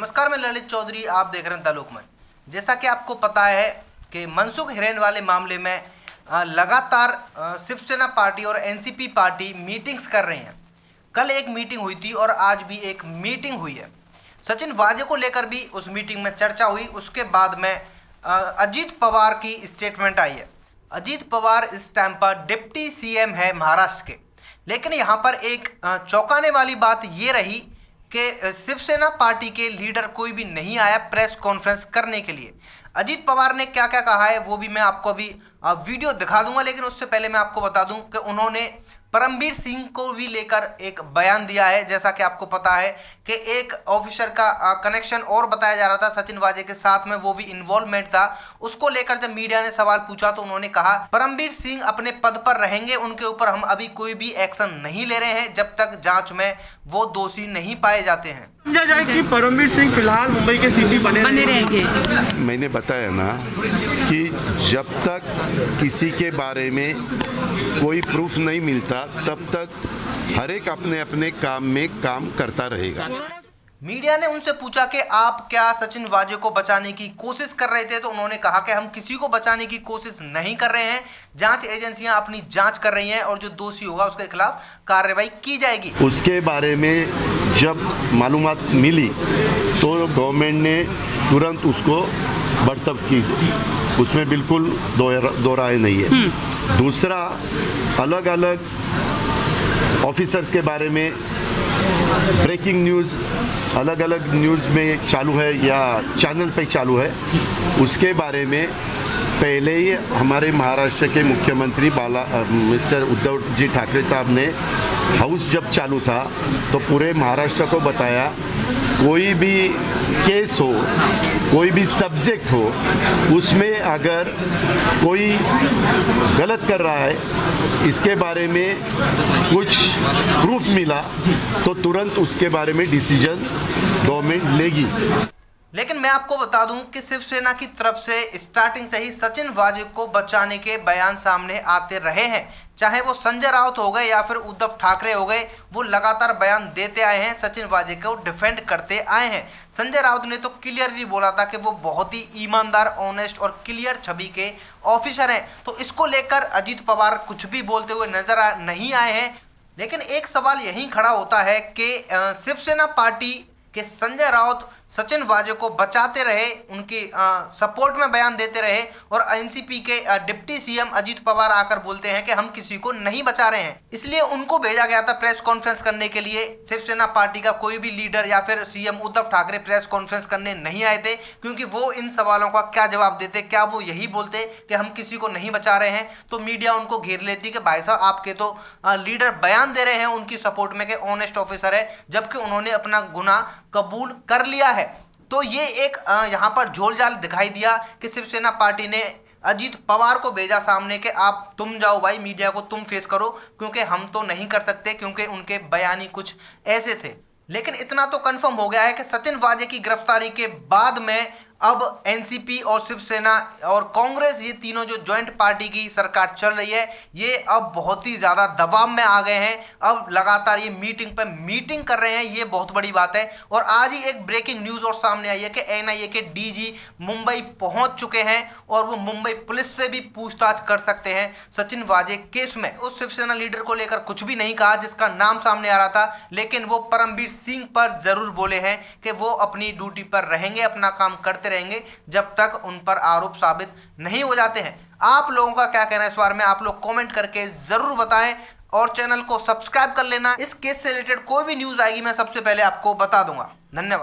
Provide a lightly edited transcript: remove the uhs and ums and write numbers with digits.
नमस्कार, मैं ललित चौधरी, आप देख रहे हैं द लोकमत। जैसा कि आपको पता है कि मनसुख हिरेन वाले मामले में लगातार शिवसेना पार्टी और एनसीपी पार्टी मीटिंग्स कर रहे हैं। कल एक मीटिंग हुई थी और आज भी एक मीटिंग हुई है। सचिन वाजे को लेकर भी उस मीटिंग में चर्चा हुई। उसके बाद में अजीत पवार की स्टेटमेंट आई है। अजीत पवार इस टाइम पर डिप्टी सीएम है महाराष्ट्र के, लेकिन यहाँ पर एक चौंकाने वाली बात ये रही कि शिवसेना पार्टी के लीडर कोई भी नहीं आया प्रेस कॉन्फ्रेंस करने के लिए। अजीत पवार ने क्या क्या कहा है वो भी मैं आपको अभी वीडियो दिखा दूंगा, लेकिन उससे पहले मैं आपको बता दूं कि उन्होंने परमबीर सिंह को भी लेकर एक बयान दिया है। जैसा कि आपको पता है कि एक ऑफिसर का कनेक्शन और बताया जा रहा था सचिन वाजे के साथ में, वो भी इन्वॉल्वमेंट था। उसको लेकर जब मीडिया ने सवाल पूछा तो उन्होंने कहा परमबीर सिंह अपने पद पर रहेंगे, उनके ऊपर हम अभी कोई भी एक्शन नहीं ले रहे हैं जब तक जांच में वो दोषी नहीं पाए जाते हैं। समझा जाए कि परमबीर सिंह फिलहाल मुंबई के सीपी बने रहेंगे। मैंने बताया ना कि जब तक किसी के बारे में कोई प्रूफ नहीं मिलता तब तक हर एक अपने अपने काम में काम करता रहेगा। मीडिया ने उनसे पूछा कि आप क्या सचिन वाजे को बचाने की कोशिश कर रहे थे, तो उन्होंने कहा कि हम किसी को बचाने की कोशिश नहीं कर रहे हैं। जांच एजेंसियां अपनी जांच कर रही हैं और जो दोषी होगा उसके खिलाफ कार्रवाई की जाएगी। उसके बारे में जब मालूमात मिली तो गवर्नमेंट ने तुरंत उसको बर्तरफ की, उसमें बिल्कुल दो राय नहीं है। दूसरा, अलग अलग ऑफिसर्स के बारे में ब्रेकिंग न्यूज़ अलग अलग न्यूज़ में चालू है या चैनल पे चालू है, उसके बारे में पहले ही हमारे महाराष्ट्र के मुख्यमंत्री मिस्टर उद्धव जी ठाकरे साहब ने हाउस जब चालू था तो पूरे महाराष्ट्र को बताया कोई भी केस हो, कोई भी सब्जेक्ट हो, उसमें अगर कोई गलत कर रहा है, इसके बारे में कुछ प्रूफ मिला तो तुरंत उसके बारे में डिसीजन गवर्नमेंट लेगी। लेकिन मैं आपको बता दूं कि शिवसेना की तरफ से स्टार्टिंग से ही सचिन वाजे को बचाने के बयान सामने आते रहे हैं। चाहे वो संजय राउत हो गए या फिर उद्धव ठाकरे हो गए, वो लगातार बयान देते आए हैं, सचिन वाजे को डिफेंड करते आए हैं। संजय राउत ने तो क्लियरली बोला था कि वो बहुत ही ईमानदार, ऑनेस्ट और क्लियर छवि के ऑफिसर हैं। तो इसको लेकर अजीत पवार कुछ भी बोलते हुए नजर नहीं आए हैं। लेकिन एक सवाल यही खड़ा होता है कि शिवसेना पार्टी के संजय राउत सचिन वाजे को बचाते रहे, उनकी सपोर्ट में बयान देते रहे, और एनसीपी के डिप्टी सीएम अजीत पवार आकर बोलते हैं कि हम किसी को नहीं बचा रहे हैं। इसलिए उनको भेजा गया था प्रेस कॉन्फ्रेंस करने के लिए। शिवसेना पार्टी का कोई भी लीडर या फिर CM Uddhav Thackeray press conference करने नहीं आए थे, क्योंकि वो इन सवालों का क्या जवाब देते। क्या वो यही बोलते कि हम किसी को नहीं बचा रहे हैं, तो मीडिया उनको घेर लेती कि भाई साहब आपके तो लीडर बयान दे रहे हैं उनकी सपोर्ट में कि ऑनेस्ट ऑफिसर है, जबकि उन्होंने अपना गुनाह कबूल कर लिया है। तो ये एक यहाँ पर झोलझाल दिखाई दिया कि शिवसेना पार्टी ने अजीत पवार को भेजा सामने कि आप तुम जाओ भाई, मीडिया को तुम फेस करो, क्योंकि हम तो नहीं कर सकते, क्योंकि उनके बयान ही कुछ ऐसे थे। लेकिन इतना तो कंफर्म हो गया है कि सचिन वाजे की गिरफ्तारी के बाद में अब एनसीपी और शिवसेना और कांग्रेस, ये तीनों जो ज्वाइंट पार्टी की सरकार चल रही है, ये अब बहुत ही ज़्यादा दबाव में आ गए हैं। अब लगातार ये मीटिंग पर मीटिंग कर रहे हैं, ये बहुत बड़ी बात है। और आज ही एक ब्रेकिंग न्यूज़ और सामने आई है कि एनआईए के डीजी मुंबई पहुंच चुके हैं और वो मुंबई पुलिस से भी पूछताछ कर सकते हैं सचिन वाजे केस में। उस शिवसेना लीडर को लेकर कुछ भी नहीं कहा जिसका नाम सामने आ रहा था, लेकिन वो परमबीर सिंह पर जरूर बोले हैं कि वो अपनी ड्यूटी पर रहेंगे, अपना काम करते रहेंगे जब तक उन पर आरोप साबित नहीं हो जाते हैं। आप लोगों का क्या कहना है इस बारे में, आप लोग कमेंट करके जरूर बताएं और चैनल को सब्सक्राइब कर लेना। इस केस से रिलेटेड कोई भी न्यूज़ आएगी मैं सबसे पहले आपको बता दूंगा। धन्यवाद।